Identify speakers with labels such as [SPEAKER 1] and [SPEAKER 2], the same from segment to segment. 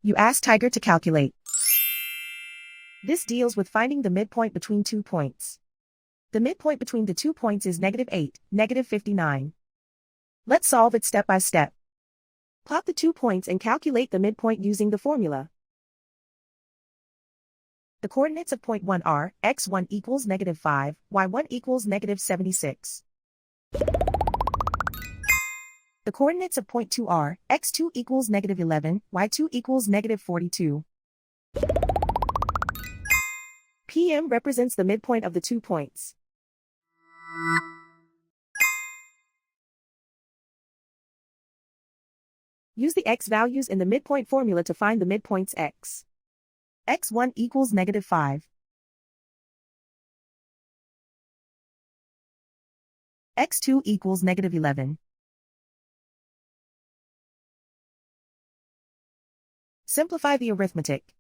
[SPEAKER 1] You ask Tiger to calculate. This deals with finding the midpoint between 2 points. The midpoint between the 2 points is -8, -59. Let's solve it step by step. Plot the 2 points and calculate the midpoint using the formula. The coordinates of point 1 are x1 equals -5, y1 equals -76. The coordinates of point 2 are x2 equals -11, y2 equals -42. PM represents the midpoint of the 2 points. Use the x values in the midpoint formula to find the midpoints x. x1 equals -5. x2 equals -11. Simplify the arithmetic.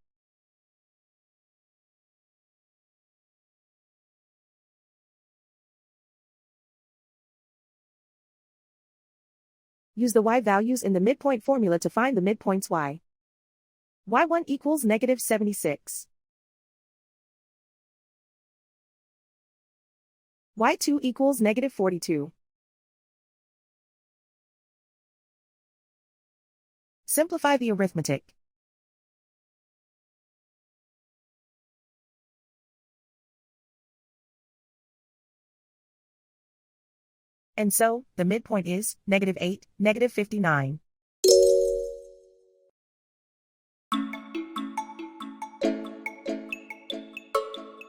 [SPEAKER 1] Use the y values in the midpoint formula to find the midpoints y. y1 equals -76. y2 equals -42. Simplify the arithmetic. And so, the midpoint is -8, -59.